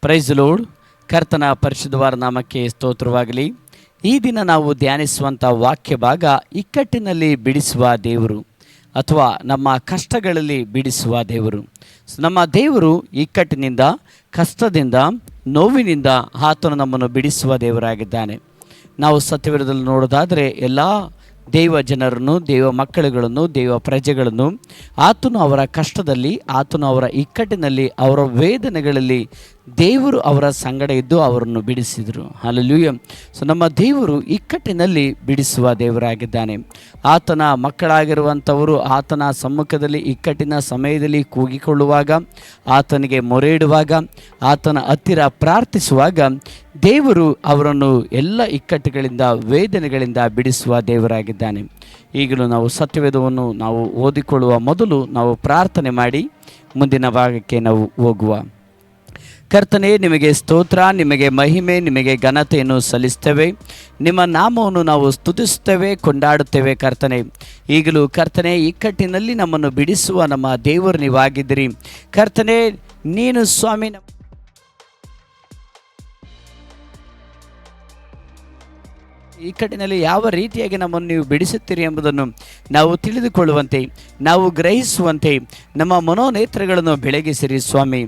Price load. ಕರ್ತನ ಪರಿಶುದ್ಧವಾದ ನಾಮಕ್ಕೆ ಸ್ತೋತ್ರವಾಗಲಿ. ಈ ದಿನ ನಾವು ಧ್ಯಾನಿಸುವಂಥ ವಾಕ್ಯ ಭಾಗ ಇಕ್ಕಟ್ಟಿನಲ್ಲಿ ಬಿಡಿಸುವ ದೇವರು ಅಥವಾ ನಮ್ಮ ಕಷ್ಟಗಳಲ್ಲಿ ಬಿಡಿಸುವ ದೇವರು. ನಮ್ಮ ದೇವರು ಇಕ್ಕಟ್ಟಿನಿಂದ, ಕಷ್ಟದಿಂದ, ನೋವಿನಿಂದ ಆತನು ನಮ್ಮನ್ನು ಬಿಡಿಸುವ ದೇವರಾಗಿದ್ದಾನೆ. ನಾವು ಸತ್ಯವೇದದಲ್ಲಿ ನೋಡೋದಾದರೆ ಎಲ್ಲ ದೇವ ಜನರನ್ನು, ದೇವ ಮಕ್ಕಳುಗಳನ್ನು, ದೇವ ಪ್ರಜೆಗಳನ್ನು ಆತನು ಅವರ ಕಷ್ಟದಲ್ಲಿ, ಆತನು ಅವರ ಇಕ್ಕಟ್ಟಿನಲ್ಲಿ, ಅವರ ವೇದನೆಗಳಲ್ಲಿ ದೇವರು ಅವರ ಸಂಗಡ ಇದ್ದು ಅವರನ್ನು ಬಿಡಿಸಿದರು. ಹಲ್ಲೆಲೂಯಾ. ಸೊ ನಮ್ಮ ದೇವರು ಇಕ್ಕಟ್ಟಿನಲ್ಲಿ ಬಿಡಿಸುವ ದೇವರಾಗಿದ್ದಾನೆ. ಆತನ ಮಕ್ಕಳಾಗಿರುವಂಥವರು ಆತನ ಸಮ್ಮುಖದಲ್ಲಿ ಇಕ್ಕಟ್ಟಿನ ಸಮಯದಲ್ಲಿ ಕೂಗಿಕೊಳ್ಳುವಾಗ, ಆತನಿಗೆ ಮೊರೆ ಇಡುವಾಗ, ಆತನ ಹತ್ತಿರ ಪ್ರಾರ್ಥಿಸುವಾಗ ದೇವರು ಅವರನ್ನು ಎಲ್ಲ ಇಕ್ಕಟ್ಟುಗಳಿಂದ, ವೇದನೆಗಳಿಂದ ಬಿಡಿಸುವ ದೇವರಾಗಿದ್ದಾನೆ. ಈಗಲೂ ನಾವು ಸತ್ಯವೇದವನ್ನು ನಾವು ಓದಿಕೊಳ್ಳುವ ಮೊದಲು ನಾವು ಪ್ರಾರ್ಥನೆ ಮಾಡಿ ಮುಂದಿನ ಭಾಗಕ್ಕೆ ನಾವು ಹೋಗುವ. ಕರ್ತನೇ, ನಿಮಗೆ ಸ್ತೋತ್ರ, ನಿಮಗೆ ಮಹಿಮೆ, ನಿಮಗೆ ಘನತೆಯನ್ನು ಸಲ್ಲಿಸ್ತೇವೆ. ನಿಮ್ಮ ನಾಮವನ್ನು ನಾವು ಸ್ತುತಿಸುತ್ತೇವೆ, ಕೊಂಡಾಡುತ್ತೇವೆ. ಕರ್ತನೇ, ಈಗಲೂ ಕರ್ತನೇ, ಇಕ್ಕಟ್ಟಿನಲ್ಲಿ ನಮ್ಮನ್ನು ಬಿಡಿಸುವ ನಮ್ಮ ದೇವರು ನೀವಾಗಿದ್ದೀರಿ. ಕರ್ತನೇ, ನೀನು ಸ್ವಾಮಿ ಇಕ್ಕಟ್ಟಿನಲ್ಲಿ ಯಾವ ರೀತಿಯಾಗಿ ನಮ್ಮನ್ನು ನೀವು ಬಿಡಿಸುತ್ತೀರಿ ಎಂಬುದನ್ನು ನಾವು ತಿಳಿದುಕೊಳ್ಳುವಂತೆ, ನಾವು ಗ್ರಹಿಸುವಂತೆ ನಮ್ಮ ಮನೋನೇತ್ರಗಳನ್ನು ಬೆಳಗಿಸಿರಿ ಸ್ವಾಮಿ.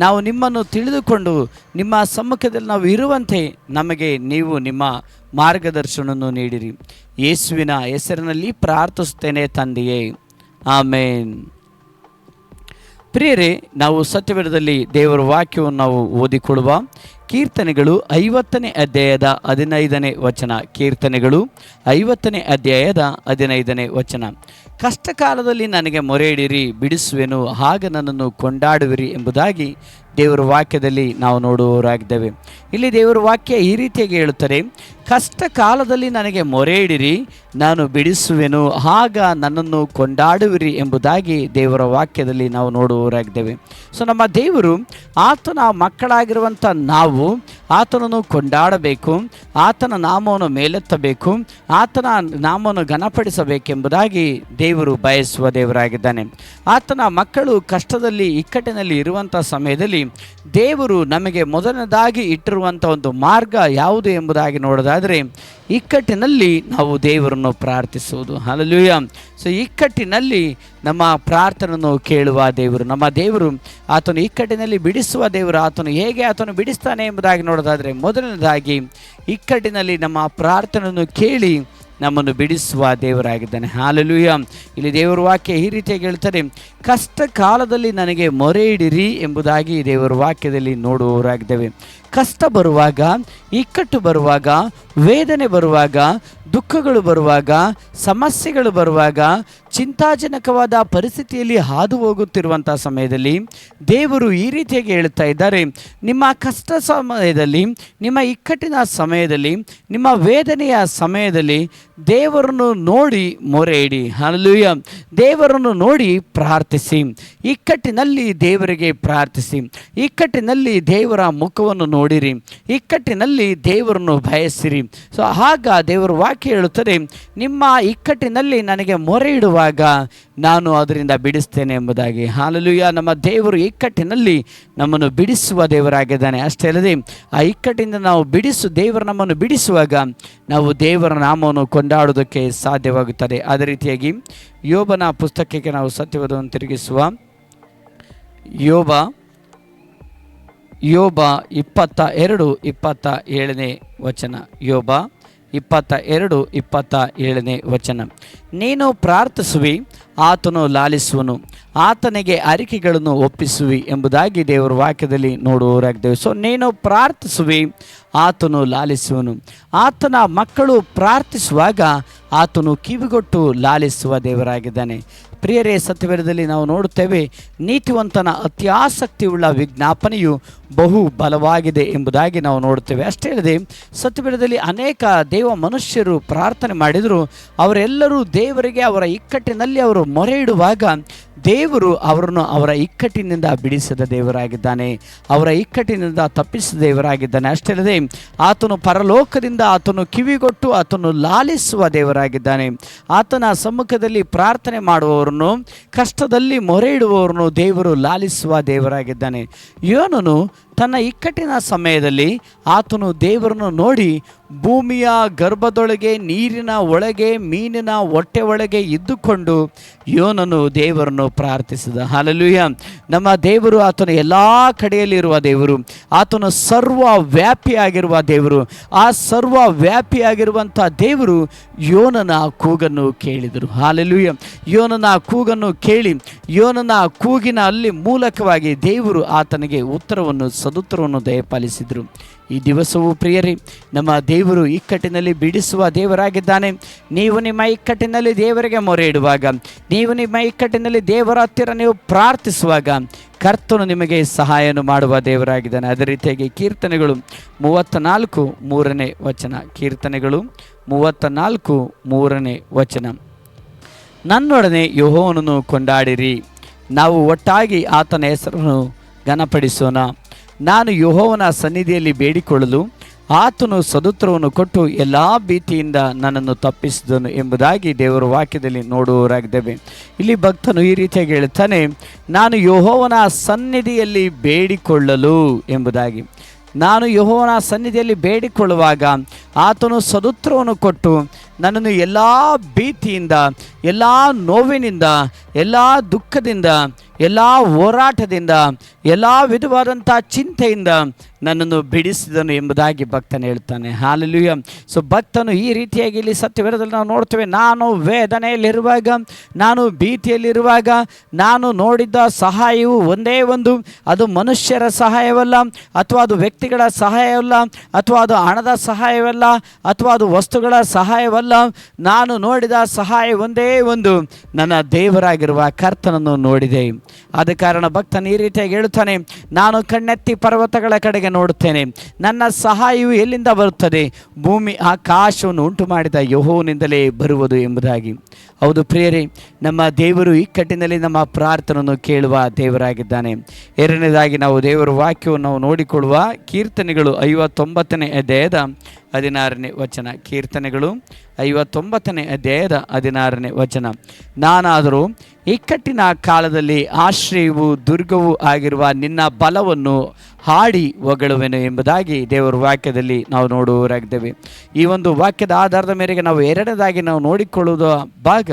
ನಾವು ನಿಮ್ಮನ್ನು ತಿಳಿದುಕೊಂಡು ನಿಮ್ಮ ಸಮ್ಮುಖದಲ್ಲಿ ನಾವು ಇರುವಂತೆ ನಮಗೆ ನೀವು ನಿಮ್ಮ ಮಾರ್ಗದರ್ಶನವನ್ನು ನೀಡಿರಿ. ಯೇಸುವಿನ ಹೆಸರಿನಲ್ಲಿ ಪ್ರಾರ್ಥಿಸುತ್ತೇನೆ ತಂದೆಯೇ, ಆಮೇನ್. ಪ್ರಿಯರೇ, ನಾವು ಸತ್ಯವೇದದಲ್ಲಿ ದೇವರ ವಾಕ್ಯವನ್ನು ನಾವು ಓದಿಕೊಳ್ಳುವ. ಕೀರ್ತನೆಗಳು 50ನೇ ಅಧ್ಯಾಯದ 15ನೇ ವಚನ. ಕೀರ್ತನೆಗಳು 50ನೇ ಅಧ್ಯಾಯದ 15ನೇ ವಚನ. ಕಷ್ಟ ಕಾಲದಲ್ಲಿ ನನಗೆ ಮೊರೆ ಇಡಿರಿ, ಬಿಡಿಸುವೆನು, ಆಗ ನನ್ನನ್ನು ಕೊಂಡಾಡುವಿರಿ ಎಂಬುದಾಗಿ ದೇವರ ವಾಕ್ಯದಲ್ಲಿ ನಾವು ನೋಡುವವರಾಗಿದ್ದೇವೆ. ಇಲ್ಲಿ ದೇವರ ವಾಕ್ಯ ಈ ರೀತಿಯಾಗಿ ಹೇಳುತ್ತಾರೆ, ಕಷ್ಟ ಕಾಲದಲ್ಲಿ ನನಗೆ ಮೊರೆ ಇಡಿರಿ, ನಾನು ಬಿಡಿಸುವೆನು, ಆಗ ನನ್ನನ್ನು ಕೊಂಡಾಡುವಿರಿ ಎಂಬುದಾಗಿ ದೇವರ ವಾಕ್ಯದಲ್ಲಿ ನಾವು ನೋಡುವವರಾಗಿದ್ದೇವೆ. ಸೊ ನಮ್ಮ ದೇವರು, ಆತನ ಮಕ್ಕಳಾಗಿರುವಂಥ ನಾವು ಆತನನ್ನು ಕೊಂಡಾಡಬೇಕು, ಆತನ ನಾಮವನ್ನು ಮೇಲೆತ್ತಬೇಕು, ಆತನ ನಾಮವನ್ನು ಘನಪಡಿಸಬೇಕೆಂಬುದಾಗಿ ದೇವರು ಬಯಸುವ ದೇವರಾಗಿದ್ದಾನೆ. ಆತನ ಮಕ್ಕಳು ಕಷ್ಟದಲ್ಲಿ, ಇಕ್ಕಟ್ಟಿನಲ್ಲಿ ಇರುವಂಥ ಸಮಯದಲ್ಲಿ ದೇವರು ನಮಗೆ ಮೊದಲನೇದಾಗಿ ಇಟ್ಟಿರುವಂಥ ಒಂದು ಮಾರ್ಗ ಯಾವುದು ಎಂಬುದಾಗಿ ನೋಡೋದಾದರೆ, ಇಕ್ಕಟ್ಟಿನಲ್ಲಿ ನಾವು ದೇವರನ್ನು ಪ್ರಾರ್ಥಿಸುವುದು. ಹಲ್ಲೆಲೂಯಾ. ಸೊ ಇಕ್ಕಟ್ಟಿನಲ್ಲಿ ನಮ್ಮ ಪ್ರಾರ್ಥನೆಯನ್ನು ಕೇಳುವ ದೇವರು, ನಮ್ಮ ದೇವರು ಆತನು ಇಕ್ಕಟ್ಟಿನಲ್ಲಿ ಬಿಡಿಸುವ ದೇವರು. ಆತನು ಹೇಗೆ ಆತನು ಬಿಡಿಸ್ತಾನೆ ಎಂಬುದಾಗಿ ನೋಡೋದಾದರೆ, ಮೊದಲನೇದಾಗಿ ಇಕ್ಕಟ್ಟಿನಲ್ಲಿ ನಮ್ಮ ಪ್ರಾರ್ಥನೆಯನ್ನು ಕೇಳಿ ನಮ್ಮನ್ನು ಬಿಡಿಸುವ ದೇವರಾಗಿದ್ದಾನೆ. ಹಲ್ಲೆಲೂಯಾ. ಇಲ್ಲಿ ದೇವರ ವಾಕ್ಯ ಈ ರೀತಿಯಾಗಿ ಹೇಳ್ತಾರೆ, ಕಷ್ಟ ಕಾಲದಲ್ಲಿ ನನಗೆ ಮೊರೆ ಇಡಿರಿ ಎಂಬುದಾಗಿ ದೇವರ ವಾಕ್ಯದಲ್ಲಿ ನೋಡುವವರಾಗಿದ್ದೇವೆ. ಕಷ್ಟ ಬರುವಾಗ, ಇಕ್ಕಟ್ಟು ಬರುವಾಗ, ವೇದನೆ ಬರುವಾಗ, ದುಃಖಗಳು ಬರುವಾಗ, ಸಮಸ್ಯೆಗಳು ಬರುವಾಗ, ಚಿಂತಾಜನಕವಾದ ಪರಿಸ್ಥಿತಿಯಲ್ಲಿ ಹಾದು ಹೋಗುತ್ತಿರುವಂಥ ಸಮಯದಲ್ಲಿ ದೇವರು ಈ ರೀತಿಯಾಗಿ ಹೇಳ್ತಾ ಇದ್ದಾರೆ, ನಿಮ್ಮ ಕಷ್ಟ ಸಮಯದಲ್ಲಿ, ನಿಮ್ಮ ಇಕ್ಕಟ್ಟಿನ ಸಮಯದಲ್ಲಿ, ನಿಮ್ಮ ವೇದನೆಯ ಸಮಯದಲ್ಲಿ ದೇವರನ್ನು ನೋಡಿ ಮೊರೆ ಇಡಿ. ಹಲ್ಲೆಲೂಯಾ. ದೇವರನ್ನು ನೋಡಿ ಪ್ರಾರ್ಥಿಸಿ. ಇಕ್ಕಟ್ಟಿನಲ್ಲಿ ದೇವರಿಗೆ ಪ್ರಾರ್ಥಿಸಿ. ಇಕ್ಕಟ್ಟಿನಲ್ಲಿ ದೇವರ ಮುಖವನ್ನು ನೋಡಿರಿ. ಇಕ್ಕಟ್ಟಿನಲ್ಲಿ ದೇವರನ್ನು ಬಯಸಿರಿ. ಸೊ ಆಗ ದೇವರ ವಾಕ್ಯ ಹೇಳುತ್ತದೆ, ನಿಮ್ಮ ಇಕ್ಕಟ್ಟಿನಲ್ಲಿ ನನಗೆ ಮೊರೆ ಇಡುವಾಗ ನಾನು ಅದರಿಂದ ಬಿಡಿಸ್ತೇನೆ ಎಂಬುದಾಗಿ. ಹಲ್ಲೆಲೂಯಾ. ನಮ್ಮ ದೇವರು ಇಕ್ಕಟ್ಟಿನಲ್ಲಿ ನಮ್ಮನ್ನು ಬಿಡಿಸುವ ದೇವರಾಗಿದ್ದಾನೆ. ಅಷ್ಟೇ ಅಲ್ಲದೆ ಆ ಇಕ್ಕಟ್ಟಿನಿಂದ ನಾವು ದೇವರು ನಮ್ಮನ್ನು ಬಿಡಿಸುವಾಗ ನಾವು ದೇವರ ನಾಮವನ್ನು ಕೊಂಡಾಡುವುದಕ್ಕೆ ಸಾಧ್ಯವಾಗುತ್ತದೆ. ಅದೇ ರೀತಿಯಾಗಿ ಯೋಬನ ಪುಸ್ತಕಕ್ಕೆ ನಾವು ಸತ್ಯವಾದವನ್ನು ತಿರುಗಿಸುವ. ಯೋಬ 22:27 ವಚನ. ಯೋಬ 22:27 ವಚನ. ನೀನು ಪ್ರಾರ್ಥಿಸುವಿ, ಆತನು ಲಾಲಿಸುವನು, ಆತನಿಗೆ ಅರಿಕೆಗಳನ್ನು ಒಪ್ಪಿಸುವಿ ಎಂಬುದಾಗಿ ದೇವರ ವಾಕ್ಯದಲ್ಲಿ ನೋಡುವವರಾಗಿದ್ದೇವೆ. ಸೊ ನೀನು ಪ್ರಾರ್ಥಿಸುವಿ, ಆತನು ಲಾಲಿಸುವನು. ಆತನ ಮಕ್ಕಳು ಪ್ರಾರ್ಥಿಸುವಾಗ ಆತನು ಕಿವಿಗೊಟ್ಟು ಲಾಲಿಸುವ ದೇವರಾಗಿದ್ದಾನೆ. ಪ್ರಿಯರೇ, ಸತ್ಯವೇದದಲ್ಲಿ ನಾವು ನೋಡುತ್ತೇವೆ, ನೀತಿವಂತನ ಅತ್ಯಾಸಕ್ತಿಯುಳ್ಳ ವಿಜ್ಞಾಪನೆಯು ಬಹು ಬಲವಾಗಿದೆ ಎಂಬುದಾಗಿ ನಾವು ನೋಡುತ್ತೇವೆ. ಅಷ್ಟೇ ಅಲ್ಲದೆ ಸತ್ಯವೇದದಲ್ಲಿ ಅನೇಕ ದೇವ ಮನುಷ್ಯರು ಪ್ರಾರ್ಥನೆ ಮಾಡಿದರು. ಅವರೆಲ್ಲರೂ ದೇವರಿಗೆ ಅವರ ಇಕ್ಕಟ್ಟಿನಲ್ಲಿ ಅವರು ಮೊರೆ ಇಡುವಾಗ ದೇವರು ಅವರನ್ನು ಅವರ ಇಕ್ಕಟ್ಟಿನಿಂದ ಬಿಡಿಸಿದ ದೇವರಾಗಿದ್ದಾನೆ, ಅವರ ಇಕ್ಕಟ್ಟಿನಿಂದ ತಪ್ಪಿಸಿದ ದೇವರಾಗಿದ್ದಾನೆ. ಅಷ್ಟೇ ಅಲ್ಲದೆ ಆತನು ಪರಲೋಕದಿಂದ ಆತನು ಕಿವಿಗೊಟ್ಟು ಆತನು ಲಾಲಿಸುವ ದೇವರಾಗಿದ್ದಾನೆ. ಆತನ ಸಮ್ಮುಖದಲ್ಲಿ ಪ್ರಾರ್ಥನೆ ಮಾಡುವವರನ್ನು, ಕಷ್ಟದಲ್ಲಿ ಮೊರೆ ಇಡುವವರನ್ನು ದೇವರು ಲಾಲಿಸುವ ದೇವರಾಗಿದ್ದಾನೆ. ಯೋನನು ತನ್ನ ಇಕ್ಕಟ್ಟಿನ ಸಮಯದಲ್ಲಿ ಆತನು ದೇವರನ್ನು ನೋಡಿ ಭೂಮಿಯ ಗರ್ಭದೊಳಗೆ, ನೀರಿನ ಒಳಗೆ, ಮೀನಿನ ಹೊಟ್ಟೆ ಒಳಗೆ ಇದ್ದುಕೊಂಡು ಯೋನನು ದೇವರನ್ನು ಪ್ರಾರ್ಥಿಸಿದ. ಹಲ್ಲೆಲೂಯಾ. ನಮ್ಮ ದೇವರು ಆತನು ಎಲ್ಲ ಕಡೆಯಲ್ಲಿರುವ ದೇವರು, ಆತನು ಸರ್ವ ವ್ಯಾಪಿಯಾಗಿರುವ ದೇವರು. ಆ ಸರ್ವ ವ್ಯಾಪಿಯಾಗಿರುವಂಥ ದೇವರು ಯೋನನ ಕೂಗನ್ನು ಕೇಳಿದರು. ಹಲ್ಲೆಲೂಯಾ. ಯೋನನ ಕೂಗನ್ನು ಕೇಳಿ ಯೋನನ ಕೂಗಿನ ಅಲ್ಲಿ ಮೂಲಕವಾಗಿ ದೇವರು ಆತನಿಗೆ ಸದುತ್ತರವನ್ನು ದಯಪಾಲಿಸಿದರು. ಈ ದಿವಸವೂ ಪ್ರಿಯರೇ, ನಮ್ಮ ದೇವರು ಇಕ್ಕಟ್ಟಿನಲ್ಲಿ ಬಿಡಿಸುವ ದೇವರಾಗಿದ್ದಾನೆ. ನೀವು ನಿಮ್ಮ ಇಕ್ಕಟ್ಟಿನಲ್ಲಿ ದೇವರಿಗೆ ಮೊರೆ ಇಡುವಾಗ, ನೀವು ನಿಮ್ಮ ಇಕ್ಕಟ್ಟಿನಲ್ಲಿ ದೇವರ ಹತ್ತಿರ ನೀವು ಪ್ರಾರ್ಥಿಸುವಾಗ ಕರ್ತನು ನಿಮಗೆ ಸಹಾಯವನ್ನು ಮಾಡುವ ದೇವರಾಗಿದ್ದಾನೆ. ಅದೇ ರೀತಿಯಾಗಿ ಕೀರ್ತನೆಗಳು 34:3 ಕೀರ್ತನೆಗಳು 34:3 ನನ್ನೊಡನೆ ಯೆಹೋವನನ್ನು ಕೊಂಡಾಡಿರಿ, ನಾವು ಒಟ್ಟಾಗಿ ಆತನ ಹೆಸರನ್ನು ಘನಪಡಿಸೋಣ. ನಾನು ಯೆಹೋವನ ಸನ್ನಿಧಿಯಲ್ಲಿ ಬೇಡಿಕೊಳ್ಳಲು ಆತನು ಸದುತ್ತರವನ್ನು ಕೊಟ್ಟು ಎಲ್ಲ ಭೀತಿಯಿಂದ ನನ್ನನ್ನು ತಪ್ಪಿಸಿದನು ಎಂಬುದಾಗಿ ದೇವರ ವಾಕ್ಯದಲ್ಲಿ ನೋಡುವವರಾಗಿದ್ದೇವೆ. ಇಲ್ಲಿ ಭಕ್ತನು ಈ ರೀತಿಯಾಗಿ ಹೇಳುತ್ತಾನೆ, ನಾನು ಯೆಹೋವನ ಸನ್ನಿಧಿಯಲ್ಲಿ ಬೇಡಿಕೊಳ್ಳಲು ಎಂಬುದಾಗಿ. ನಾನು ಯೆಹೋವನ ಸನ್ನಿಧಿಯಲ್ಲಿ ಬೇಡಿಕೊಳ್ಳುವಾಗ ಆತನು ಸದುತ್ತರವನ್ನು ಕೊಟ್ಟು ನನ್ನನ್ನು ಎಲ್ಲ ಭೀತಿಯಿಂದ, ಎಲ್ಲ ನೋವಿನಿಂದ, ಎಲ್ಲ ದುಃಖದಿಂದ, ಎಲ್ಲ ಹೋರಾಟದಿಂದ, ಎಲ್ಲ ವಿಧವಾದಂಥ ಚಿಂತೆಯಿಂದ ನನ್ನನ್ನು ಬಿಡಿಸಿದನು ಎಂಬುದಾಗಿ ಭಕ್ತನು ಹೇಳ್ತಾನೆ. ಹಲ್ಲೆಲೂಯಾ. ಸೊ ಭಕ್ತನು ಈ ರೀತಿಯಾಗಿ ಇಲ್ಲಿ ಸತ್ಯವೇದದಲ್ಲಿ ನಾವು ನೋಡ್ತೇವೆ, ನಾನು ವೇದನೆಯಲ್ಲಿರುವಾಗ, ನಾನು ಭೀತಿಯಲ್ಲಿರುವಾಗ ನಾನು ನೋಡಿದ್ದ ಸಹಾಯವು ಒಂದೇ ಒಂದು, ಅದು ಮನುಷ್ಯರ ಸಹಾಯವಲ್ಲ, ಅಥವಾ ಅದು ವ್ಯಕ್ತಿಗಳ ಸಹಾಯವಲ್ಲ, ಅಥವಾ ಅದು ಹಣದ ಸಹಾಯವಲ್ಲ, ಅಥವಾ ಅದು ವಸ್ತುಗಳ ಸಹಾಯವಲ್ಲ. ನಾನು ನೋಡಿದ ಸಹಾಯ ಒಂದೇ ಒಂದು, ನನ್ನ ದೇವರಾಗಿರುವ ಕರ್ತನನ್ನು ನೋಡಿದೆ. ಆದ ಕಾರಣ ಭಕ್ತನು ಈ ರೀತಿಯಾಗಿ ಹೇಳುತ್ತಾನೆ, ನಾನು ಕಣ್ಣೆತ್ತಿ ಪರ್ವತಗಳ ಕಡೆಗೆ ನೋಡುತ್ತೇನೆ, ನನ್ನ ಸಹಾಯವು ಎಲ್ಲಿಂದ ಬರುತ್ತದೆ? ಭೂಮಿ ಆಕಾಶವನ್ನು ಉಂಟು ಮಾಡಿದ ಯೆಹೋವನಿಂದಲೇ ಬರುವುದು ಎಂಬುದಾಗಿ. ಹೌದು ಪ್ರಿಯರೇ, ನಮ್ಮ ದೇವರು ಇಕ್ಕಟ್ಟಿನಲ್ಲಿ ನಮ್ಮ ಪ್ರಾರ್ಥನೆಯನ್ನು ಕೇಳುವ ದೇವರಾಗಿದ್ದಾನೆ. ಎರಡನೇದಾಗಿ ನಾವು ದೇವರ ವಾಕ್ಯವನ್ನು ನಾವು ನೋಡಿಕೊಳ್ಳುವ ಕೀರ್ತನೆಗಳು 59:16 ಕೀರ್ತನೆಗಳು 59:16 ನಾನಾದರೂ ಇಕ್ಕಟ್ಟಿನ ಕಾಲದಲ್ಲಿ ಆಶ್ರಯವೂ ದುರ್ಗವೂ ಆಗಿರುವ ನಿನ್ನ ಬಲವನ್ನು ಹಾಡಿ ಹೊಗಳುವೆನು ಎಂಬುದಾಗಿ ದೇವರ ವಾಕ್ಯದಲ್ಲಿ ನಾವು ನೋಡುವವರಾಗಿದ್ದೇವೆ. ಈ ಒಂದು ವಾಕ್ಯದ ಆಧಾರದ ಮೇರೆಗೆ ನಾವು ಎರಡನೇದಾಗಿ ನಾವು ನೋಡಿಕೊಳ್ಳುವ ಭಾಗ,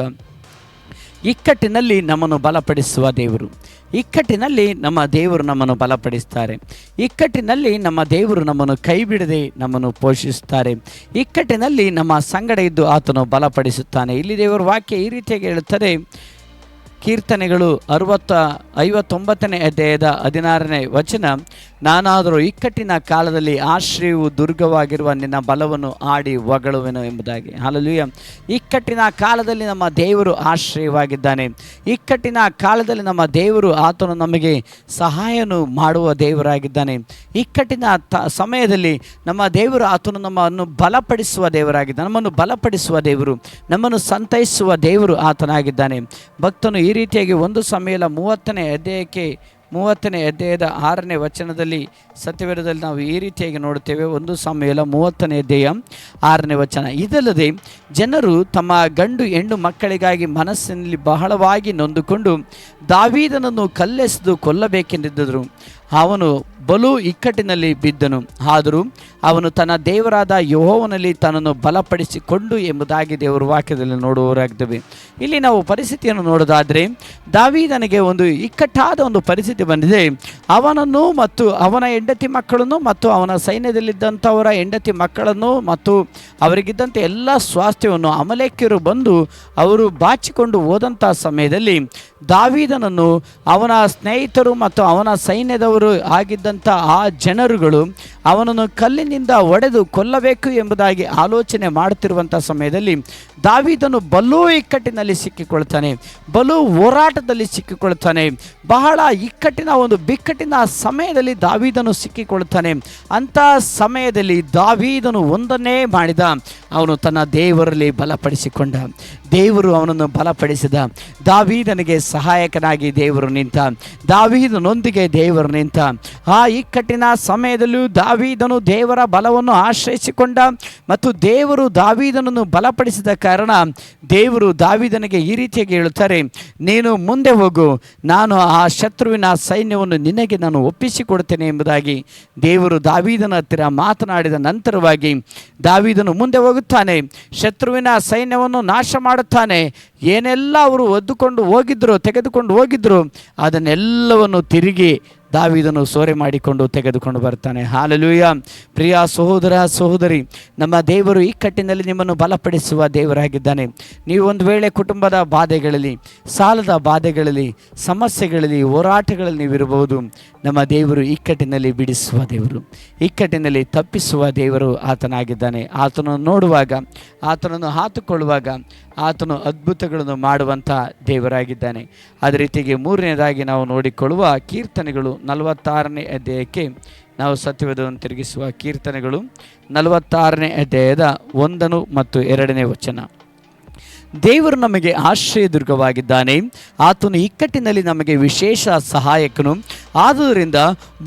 ಇಕ್ಕಟ್ಟಿನಲ್ಲಿ ನಮ್ಮನ್ನು ಬಲಪಡಿಸುವ ದೇವರು. ಇಕ್ಕಟ್ಟಿನಲ್ಲಿ ನಮ್ಮ ದೇವರು ನಮ್ಮನ್ನು ಬಲಪಡಿಸ್ತಾರೆ. ಇಕ್ಕಟ್ಟಿನಲ್ಲಿ ನಮ್ಮ ದೇವರು ನಮ್ಮನ್ನು ಕೈ ಬಿಡದೆ ನಮ್ಮನ್ನು ಪೋಷಿಸುತ್ತಾರೆ. ಇಕ್ಕಟ್ಟಿನಲ್ಲಿ ನಮ್ಮ ಸಂಗಡ ಇದ್ದು ಆತನು ಬಲಪಡಿಸುತ್ತಾನೆ. ಇಲ್ಲಿ ದೇವರ ವಾಕ್ಯ ಈ ರೀತಿಯಾಗಿ ಹೇಳುತ್ತದೆ, ಕೀರ್ತನೆಗಳು 59:16 ನಾನಾದರೂ ಇಕ್ಕಟ್ಟಿನ ಕಾಲದಲ್ಲಿ ಆಶ್ರಯವು ದುರ್ಗವಾಗಿರುವ ನಿನ್ನ ಬಲವನ್ನು ಆಡಿ ಹೊಗಳುವೆನು ಎಂಬುದಾಗಿ. ಹಲ್ಲೆಲೂಯಾ. ಇಕ್ಕಟ್ಟಿನ ಕಾಲದಲ್ಲಿ ನಮ್ಮ ದೇವರು ಆಶ್ರಯವಾಗಿದ್ದಾನೆ. ಇಕ್ಕಟ್ಟಿನ ಕಾಲದಲ್ಲಿ ನಮ್ಮ ದೇವರು ಆತನು ನಮಗೆ ಸಹಾಯನು ಮಾಡುವ ದೇವರಾಗಿದ್ದಾನೆ. ಇಕ್ಕಟ್ಟಿನ ಸಮಯದಲ್ಲಿ ನಮ್ಮ ದೇವರು ಆತನು ನಮ್ಮನ್ನು ಬಲಪಡಿಸುವ ದೇವರಾಗಿದ್ದಾನೆ. ನಮ್ಮನ್ನು ಬಲಪಡಿಸುವ ದೇವರು, ನಮ್ಮನ್ನು ಸಂತೈಸುವ ದೇವರು ಆತನಾಗಿದ್ದಾನೆ. ಭಕ್ತನು ಈ ರೀತಿಯಾಗಿ 1 ಸಮುವೇಲ 30ನೇ ಅಧ್ಯಾಯದ 6ನೇ ವಚನದಲ್ಲಿ ಸತ್ಯವೇದದಲ್ಲಿ ನಾವು ಈ ರೀತಿಯಾಗಿ ನೋಡುತ್ತೇವೆ. 1 ಸಮುವೇಲ 30ನೇ ಅಧ್ಯಾಯ 6ನೇ ವಚನ. ಇದಲ್ಲದೆ ಜನರು ತಮ್ಮ ಗಂಡು ಹೆಣ್ಣು ಮಕ್ಕಳಿಗಾಗಿ ಮನಸ್ಸಿನಲ್ಲಿ ಬಹಳವಾಗಿ ನೊಂದುಕೊಂಡು ದಾವೀದನನ್ನು ಕಲ್ಲೆಸೆದು ಕೊಲ್ಲಬೇಕೆಂದಿದ್ದರು. ಅವನು ಬಲು ಇಕ್ಕಟ್ಟಿನಲ್ಲಿ ಬಿದ್ದನು, ಆದರೂ ಅವನು ತನ್ನ ದೇವರಾದ ಯೆಹೋವನಲ್ಲಿ ತನ್ನನ್ನು ಬಲಪಡಿಸಿಕೊಂಡು ಎಂಬುದಾಗಿ ದೇವರ ವಾಕ್ಯದಲ್ಲಿ ನೋಡುವವರಾಗಿದ್ದೇವೆ. ಇಲ್ಲಿ ನಾವು ಪರಿಸ್ಥಿತಿಯನ್ನು ನೋಡೋದಾದರೆ, ದಾವೀದನಿಗೆ ಒಂದು ಇಕ್ಕಟ್ಟಾದ ಒಂದು ಪರಿಸ್ಥಿತಿ ಬಂದಿದೆ. ಅವನನ್ನು ಮತ್ತು ಅವನ ಹೆಂಡತಿ ಮಕ್ಕಳನ್ನು ಮತ್ತು ಅವನ ಸೈನ್ಯದಲ್ಲಿದ್ದಂಥವರ ಹೆಂಡತಿ ಮಕ್ಕಳನ್ನು ಮತ್ತು ಅವರಿಗಿದ್ದಂಥ ಎಲ್ಲ ಸ್ವಾಸ್ಥ್ಯವನ್ನು ಅಮಲೇಕ್ಯರು ಬಂದು ಅವರು ಬಾಚಿಕೊಂಡು ಹೋದಂಥ ಸಮಯದಲ್ಲಿ ದಾವೀದನನ್ನು ಅವನ ಸ್ನೇಹಿತರು ಮತ್ತು ಅವನ ಸೈನ್ಯದವರು ಆಗಿದ್ದಂಥ ಆ ಜನರುಗಳು ಅವನನ್ನು ಕಲ್ಲಿನಿಂದ ಹೊಡೆದು ಕೊಲ್ಲಬೇಕು ಎಂಬುದಾಗಿ ಆಲೋಚನೆ ಮಾಡುತ್ತಿರುವಂಥ ಸಮಯದಲ್ಲಿ ದಾವೀದನು ಬಲು ಇಕ್ಕಟ್ಟಿನಲ್ಲಿ ಸಿಕ್ಕಿಕೊಳ್ತಾನೆ, ಬಲು ಹೋರಾಟದಲ್ಲಿ ಸಿಕ್ಕಿಕೊಳ್ತಾನೆ. ಬಹಳ ಇಕ್ಕಟ್ಟಿನ ಒಂದು ಬಿಕ್ಕಟ್ಟಿನ ಸಮಯದಲ್ಲಿ ದಾವೀದನು ಸಿಕ್ಕಿಕೊಳ್ತಾನೆ. ಅಂಥ ಸಮಯದಲ್ಲಿ ದಾವೀದನು ಒಂದನ್ನೇ ಮಾಡಿದ, ಅವನು ತನ್ನ ದೇವರಲ್ಲಿ ಬಲಪಡಿಸಿಕೊಂಡ. ದೇವರು ಅವನನ್ನು ಬಲಪಡಿಸಿದ. ದಾವೀದನಿಗೆ ಸಹಾಯಕನಾಗಿ ದೇವರು ನಿಂತ. ದಾವೀದನೊಂದಿಗೆ ದೇವರು ನಿಂತ. ಆ ಇಕ್ಕಟ್ಟಿನ ಸಮಯದಲ್ಲೂ ದಾವೀದನು ದೇವರ ಬಲವನ್ನು ಆಶ್ರಯಿಸಿಕೊಂಡ ಮತ್ತು ದೇವರು ದಾವೀದನನ್ನು ಬಲಪಡಿಸಿದ ಕಾರಣ ದೇವರು ದಾವೀದನಿಗೆ ಈ ರೀತಿಯಾಗಿ ಹೇಳುತ್ತಾರೆ, ನೀನು ಮುಂದೆ ಹೋಗು, ನಾನು ಆ ಶತ್ರುವಿನ ಸೈನ್ಯವನ್ನು ನಿನಗೆ ನಾನು ಒಪ್ಪಿಸಿಕೊಡ್ತೇನೆ ಎಂಬುದಾಗಿ ದೇವರು ದಾವೀದನ ಹತ್ತಿರ ಮಾತನಾಡಿದ ನಂತರವಾಗಿ ದಾವೀದನು ಮುಂದೆ ಹೋಗುತ್ತಾನೆ, ಶತ್ರುವಿನ ಸೈನ್ಯವನ್ನು ನಾಶ ಮಾಡುತ್ತಾನೆ. ಏನೆಲ್ಲ ಅವರು ತೆಗೆದುಕೊಂಡು ಹೋಗಿದ್ರು ಅದನ್ನೆಲ್ಲವನ್ನು ತಿರುಗಿ ದಾವೀದನು ಸೂರೆ ಮಾಡಿಕೊಂಡು ತೆಗೆದುಕೊಂಡು ಬರ್ತಾನೆ. ಹಾಲೆಲೂಯ. ಪ್ರಿಯ ಸಹೋದರ ಸಹೋದರಿ, ನಮ್ಮ ದೇವರು ಇಕ್ಕಟ್ಟಿನಲ್ಲಿ ನಿಮ್ಮನ್ನು ಬಲಪಡಿಸುವ ದೇವರಾಗಿದ್ದಾನೆ. ನೀವು ಒಂದು ವೇಳೆ ಕುಟುಂಬದ ಬಾಧೆಗಳಲ್ಲಿ, ಸಾಲದ ಬಾಧೆಗಳಲ್ಲಿ, ಸಮಸ್ಯೆಗಳಲ್ಲಿ, ಹೋರಾಟಗಳಲ್ಲಿ ನೀವಿರಬಹುದು. ನಮ್ಮ ದೇವರು ಇಕ್ಕಟ್ಟಿನಲ್ಲಿ ಬಿಡಿಸುವ ದೇವರು, ಇಕ್ಕಟ್ಟಿನಲ್ಲಿ ತಪ್ಪಿಸುವ ದೇವರು ಆತನಾಗಿದ್ದಾನೆ. ಆತನನ್ನು ನೋಡುವಾಗ, ಆತನನ್ನು ಹಾತುಕೊಳ್ಳುವಾಗ ಆತನು ಅದ್ಭುತಗಳನ್ನು ಮಾಡುವಂಥ ದೇವರಾಗಿದ್ದಾನೆ. ಅದೇ ರೀತಿಗೆ ಮೂರನೇದಾಗಿ ನಾವು ನೋಡಿಕೊಳ್ಳುವ ಕೀರ್ತನೆಗಳು 46ನೇ ಅಧ್ಯಾಯಕ್ಕೆ ನಾವು ಸತ್ಯವೇದವನ್ನು ತಿರುಗಿಸುವ ಕೀರ್ತನೆಗಳು 46ನೇ ಅಧ್ಯಾಯದ 1 ಮತ್ತು 2ನೇ ವಚನ. ದೇವರು ನಮಗೆ ಆಶ್ರಯದುರ್ಗವಾಗಿದ್ದಾನೆ, ಆತನು ಇಕ್ಕಟ್ಟಿನಲ್ಲಿ ನಮಗೆ ವಿಶೇಷ ಸಹಾಯಕನು. ಆದುದರಿಂದ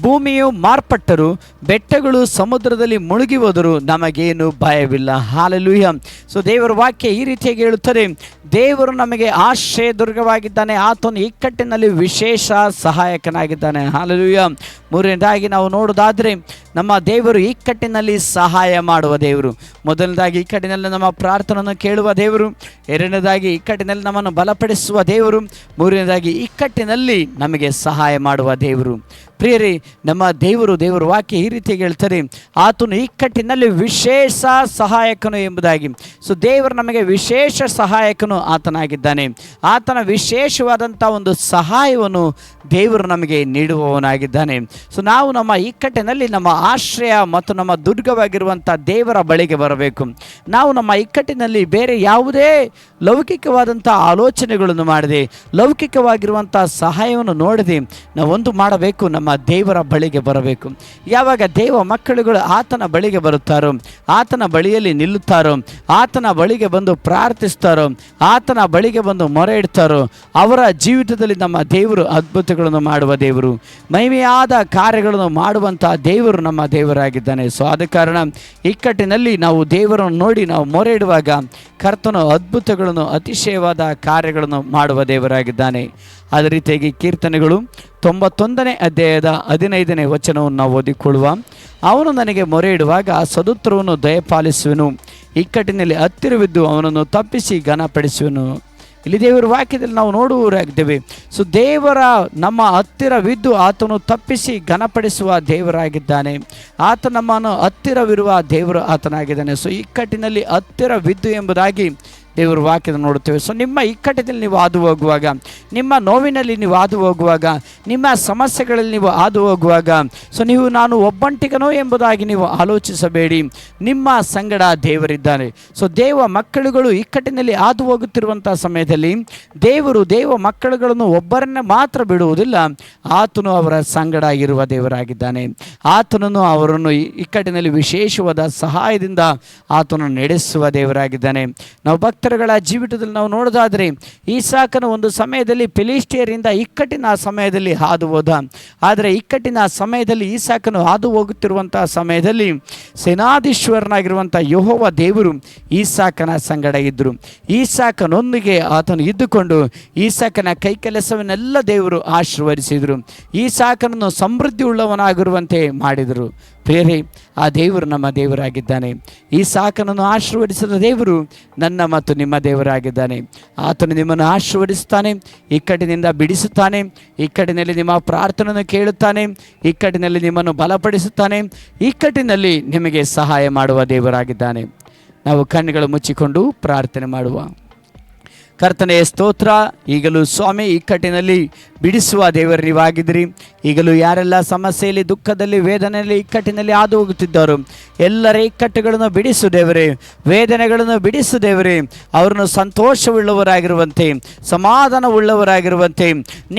ಭೂಮಿಯು ಮಾರ್ಪಟ್ಟರು, ಬೆಟ್ಟಗಳು ಸಮುದ್ರದಲ್ಲಿ ಮುಳುಗಿ ಹೋದರೂ ನಮಗೇನು ಭಯವಿಲ್ಲ. ಹಾಲೆಲೂಯ. ಸೊ ದೇವರ ವಾಕ್ಯ ಈ ರೀತಿಯಾಗಿ ಹೇಳುತ್ತದೆ, ದೇವರು ನಮಗೆ ಆಶ್ರಯದುರ್ಗವಾಗಿದ್ದಾನೆ, ಆತನು ಇಕ್ಕಟ್ಟಿನಲ್ಲಿ ವಿಶೇಷ ಸಹಾಯಕನಾಗಿದ್ದಾನೆ. ಹಾಲೆಲೂಯ. ಮೂರನೇದಾಗಿ ನಾವು ನೋಡೋದಾದರೆ ನಮ್ಮ ದೇವರು ಇಕ್ಕಟ್ಟಿನಲ್ಲಿ ಸಹಾಯ ಮಾಡುವ ದೇವರು. ಮೊದಲನೇದಾಗಿ ಇಕ್ಕಟ್ಟಿನಲ್ಲಿ ನಮ್ಮ ಪ್ರಾರ್ಥನೆಯನ್ನು ಕೇಳುವ ದೇವರು, ಎರಡನೇದಾಗಿ ಇಕ್ಕಟ್ಟಿನಲ್ಲಿ ನಮ್ಮನ್ನು ಬಲಪಡಿಸುವ ದೇವರು, ಮೂರನೇದಾಗಿ ಇಕ್ಕಟ್ಟಿನಲ್ಲಿ ನಮಗೆ ಸಹಾಯ ಮಾಡುವ ದೇವರು. ಪ್ರಿಯರೇ, ನಮ್ಮ ದೇವರ ವಾಕ್ಯ ಈ ರೀತಿಯಾಗಿ ಹೇಳ್ತಾರೆ, ಆತನು ಇಕ್ಕಟ್ಟಿನಲ್ಲಿ ವಿಶೇಷ ಸಹಾಯಕನು ಎಂಬುದಾಗಿ. ಸೊ ದೇವರು ನಮಗೆ ವಿಶೇಷ ಸಹಾಯಕನು ಆತನಾಗಿದ್ದಾನೆ. ಆತನ ವಿಶೇಷವಾದಂಥ ಒಂದು ಸಹಾಯವನ್ನು ದೇವರು ನಮಗೆ ನೀಡುವವನಾಗಿದ್ದಾನೆ. ಸೊ ನಾವು ನಮ್ಮ ಇಕ್ಕಟ್ಟಿನಲ್ಲಿ ನಮ್ಮ ಆಶ್ರಯ ಮತ್ತು ನಮ್ಮ ದುರ್ಗವಾಗಿರುವಂಥ ದೇವರ ಬಳಿಗೆ ಬರಬೇಕು. ನಾವು ನಮ್ಮ ಇಕ್ಕಟ್ಟಿನಲ್ಲಿ ಬೇರೆ ಯಾವುದೇ ಲೌಕಿಕವಾದಂಥ ಆಲೋಚನೆಗಳನ್ನು ಮಾಡದೆ, ಲೌಕಿಕವಾಗಿರುವಂಥ ಸಹಾಯವನ್ನು ನೋಡದೆ ನಾವೊಂದು ಮಾಡಬೇಕು, ನಮ್ಮ ದೇವರ ಬಳಿಗೆ ಬರಬೇಕು. ಯಾವಾಗ ದೇವ ಮಕ್ಕಳುಗಳು ಆತನ ಬಳಿಗೆ ಬರುತ್ತಾರೋ, ಆತನ ಬಳಿಯಲ್ಲಿ ನಿಲ್ಲುತ್ತಾರೋ, ಆತನ ಬಳಿಗೆ ಬಂದು ಪ್ರಾರ್ಥಿಸ್ತಾರೋ, ಆತನ ಬಳಿಗೆ ಬಂದು ಮೊರೆ ಇಡ್ತಾರೋ, ಅವರ ಜೀವಿತದಲ್ಲಿ ನಮ್ಮ ದೇವರು ಅದ್ಭುತಗಳನ್ನು ಮಾಡುವ ದೇವರು, ಮಹಿಮೆಯಾದ ಕಾರ್ಯಗಳನ್ನು ಮಾಡುವಂಥ ದೇವರು ನಮ್ಮ ದೇವರಾಗಿದ್ದಾನೆ. ಸೊ ಆದ ಕಾರಣ ಇಕ್ಕಟ್ಟಿನಲ್ಲಿ ನಾವು ದೇವರನ್ನು ನೋಡಿ ನಾವು ಮೊರೆ ಇಡುವಾಗ ಕರ್ತನು ಅದ್ಭುತಗಳನ್ನು, ಅತಿಶಯವಾದ ಕಾರ್ಯಗಳನ್ನು ಮಾಡುವ ದೇವರಾಗಿದ್ದಾನೆ. ಅದೇ ರೀತಿಯಾಗಿ ಕೀರ್ತನೆಗಳು 91ನೇ ಅಧ್ಯಾಯದ 15ನೇ ವಚನವನ್ನು ನಾವು ಓದಿಕೊಳ್ಳುವ, ಅವನು ನನಗೆ ಮೊರೆ ಇಡುವಾಗ ಸದುತ್ತರವನ್ನು ದಯಪಾಲಿಸುವನು, ಇಕ್ಕಟ್ಟಿನಲ್ಲಿ ಹತ್ತಿರವಿದ್ದು ಅವನನ್ನು ತಪ್ಪಿಸಿ ಘನಪಡಿಸುವನು. ಇಲ್ಲಿ ದೇವರ ವಾಕ್ಯದಲ್ಲಿ ನಾವು ನೋಡುವವರಾಗಿದ್ದೇವೆ. ಸೊ ದೇವರ ನಮ್ಮ ಹತ್ತಿರವಿದ್ದು ಆತನು ತಪ್ಪಿಸಿ ಘನಪಡಿಸುವ ದೇವರಾಗಿದ್ದಾನೆ. ಆತ ನಮ್ಮನ್ನು ಹತ್ತಿರವಿರುವ ದೇವರು ಆತನಾಗಿದ್ದಾನೆ. ಸೊ ಇಕ್ಕಟ್ಟಿನಲ್ಲಿ ಹತ್ತಿರವಿದ್ದು ಎಂಬುದಾಗಿ ದೇವರ ವಾಕ್ಯದ ನೋಡುತ್ತೇವೆ. ಸೊ ನಿಮ್ಮ ಇಕ್ಕಟ್ಟಿನಲ್ಲಿ ನೀವು ಹಾದು ಹೋಗುವಾಗ, ನಿಮ್ಮ ನೋವಿನಲ್ಲಿ ನೀವು ಹಾದು ಹೋಗುವಾಗ, ನಿಮ್ಮ ಸಮಸ್ಯೆಗಳಲ್ಲಿ ನೀವು ಹಾದು ಹೋಗುವಾಗ, ಸೊ ನಾನು ಒಬ್ಬಂಟಿಗನೋ ಎಂಬುದಾಗಿ ನೀವು ಆಲೋಚಿಸಬೇಡಿ. ನಿಮ್ಮ ಸಂಗಡ ದೇವರಿದ್ದಾನೆ. ಸೊ ದೇವ ಮಕ್ಕಳುಗಳು ಇಕ್ಕಟ್ಟಿನಲ್ಲಿ ಹಾದು ಹೋಗುತ್ತಿರುವಂಥ ಸಮಯದಲ್ಲಿ ದೇವ ಮಕ್ಕಳುಗಳನ್ನು ಒಬ್ಬರನ್ನೇ ಮಾತ್ರ ಬಿಡುವುದಿಲ್ಲ, ಆತನು ಅವರ ಸಂಗಡ ಇರುವ ದೇವರಾಗಿದ್ದಾನೆ. ಆತನನ್ನು ಅವರನ್ನು ಇಕ್ಕಟ್ಟಿನಲ್ಲಿ ವಿಶೇಷವಾದ ಸಹಾಯದಿಂದ ಆತನು ನಡೆಸುವ ದೇವರಾಗಿದ್ದಾನೆ. ನಾವು ಭಕ್ತರುಗಳ ಜೀವಿತದಲ್ಲಿ ನಾವು ನೋಡೋದಾದರೆ, ಈಸಾಕನ ಒಂದು ಸಮಯದಲ್ಲಿ ಫಿಲಿಷ್ಟಿಯರಿಂದ ಇಕ್ಕಟ್ಟಿನ ಸಮಯದಲ್ಲಿ ಹಾದು ಹೋದ. ಆದರೆ ಇಕ್ಕಟ್ಟಿನ ಸಮಯದಲ್ಲಿ ಈಸಾಕನು ಹಾದು ಹೋಗುತ್ತಿರುವಂಥ ಸಮಯದಲ್ಲಿ ಸೇನಾಧೀಶ್ವರನಾಗಿರುವಂಥ ಯೆಹೋವ ದೇವರು ಈಸಾಕನ ಸಂಗಡ ಇದ್ದರು. ಈಸಾಕನೊಂದಿಗೆ ಆತನು ಇದ್ದುಕೊಂಡು ಈಸಾಕನ ಕೈ ಕೆಲಸವನ್ನೆಲ್ಲ ದೇವರು ಆಶೀರ್ವದಿಸಿದರು. ಈಸಾಕನನ್ನು ಸಮೃದ್ಧಿ ಉಳ್ಳವನಾಗಿರುವಂತೆ ಮಾಡಿದರು. ಪ್ರಿಯರೇ, ಆ ದೇವರು ನಮ್ಮ ದೇವರಾಗಿದ್ದಾನೆ. ಈಸಾಕನನ್ನು ಆಶೀರ್ವದಿಸಿದ ದೇವರು ನನ್ನ ಮತ್ತು ನಿಮ್ಮ ದೇವರಾಗಿದ್ದಾನೆ. ಆತನು ನಿಮ್ಮನ್ನು ಆಶೀರ್ವದಿಸುತ್ತಾನೆ, ಇಕ್ಕಟ್ಟಿನಿಂದ ಬಿಡಿಸುತ್ತಾನೆ, ಇಕ್ಕಟ್ಟಿನಲ್ಲಿ ನಿಮ್ಮ ಪ್ರಾರ್ಥನೆಯನ್ನು ಕೇಳುತ್ತಾನೆ, ಇಕ್ಕಟ್ಟಿನಲ್ಲಿ ನಿಮ್ಮನ್ನು ಬಲಪಡಿಸುತ್ತಾನೆ, ಇಕ್ಕಟ್ಟಿನಲ್ಲಿ ನಿಮಗೆ ಸಹಾಯ ಮಾಡುವ ದೇವರಾಗಿದ್ದಾನೆ. ನಾವು ಕಣ್ಣುಗಳು ಮುಚ್ಚಿಕೊಂಡು ಪ್ರಾರ್ಥನೆ ಮಾಡುವ. ಕರ್ತನೇ ಸ್ತೋತ್ರ. ಈಗಲೂ ಸ್ವಾಮಿ ಇಕ್ಕಟ್ಟಿನಲ್ಲಿ ಬಿಡಿಸುವ ದೇವರು ನೀವಾಗಿದ್ರಿ. ಈಗಲೂ ಯಾರೆಲ್ಲ ಸಮಸ್ಯೆಯಲ್ಲಿ, ದುಃಖದಲ್ಲಿ, ವೇದನೆಯಲ್ಲಿ, ಇಕ್ಕಟ್ಟಿನಲ್ಲಿ ಹಾದು ಹೋಗುತ್ತಿದ್ದಾರೋ ಎಲ್ಲರ ಇಕ್ಕಟ್ಟುಗಳನ್ನು ಬಿಡಿಸು ದೇವರೇ, ವೇದನೆಗಳನ್ನು ಬಿಡಿಸು ದೇವರೇ. ಅವರನ್ನು ಸಂತೋಷವುಳ್ಳವರಾಗಿರುವಂತೆ, ಸಮಾಧಾನವುಳ್ಳವರಾಗಿರುವಂತೆ,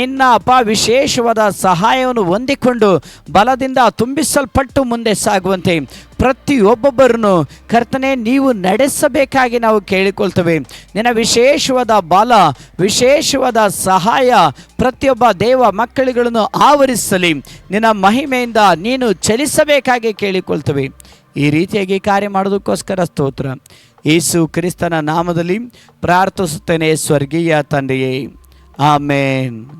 ನಿನ್ನ ವಿಶೇಷವಾದ ಸಹಾಯವನ್ನು ಹೊಂದಿಕೊಂಡು ಬಲದಿಂದ ತುಂಬಿಸಲ್ಪಟ್ಟು ಮುಂದೆ ಸಾಗುವಂತೆ, ಪ್ರತಿಯೊಬ್ಬೊಬ್ಬರನ್ನು ಕರ್ತನೆ ನೀವು ನಡೆಸಬೇಕಾಗಿ ನಾವು ಕೇಳಿಕೊಳ್ತೇವೆ. ನಿನ್ನ ವಿಶೇಷವಾದ ಬಲ, ವಿಶೇಷವಾದ ಸಹಾಯ ಪ್ರತಿಯೊಬ್ಬ ದೇವ ಮಕ್ಕಳುಗಳನ್ನು ಆವರಿಸಲಿ. ನಿನ್ನ ಮಹಿಮೆಯಿಂದ ನೀನು ಚಲಿಸಬೇಕಾಗಿ ಕೇಳಿಕೊಳ್ತೇವೆ. ಈ ರೀತಿಯಾಗಿ ಕಾರ್ಯ ಮಾಡೋದಕ್ಕೋಸ್ಕರ ಸ್ತೋತ್ರ. ಯೇಸು ಕ್ರಿಸ್ತನ ನಾಮದಲ್ಲಿ ಪ್ರಾರ್ಥಿಸುತ್ತೇನೆ ಸ್ವರ್ಗೀಯ ತಂದೆಯೇ, ಆಮೇನ್.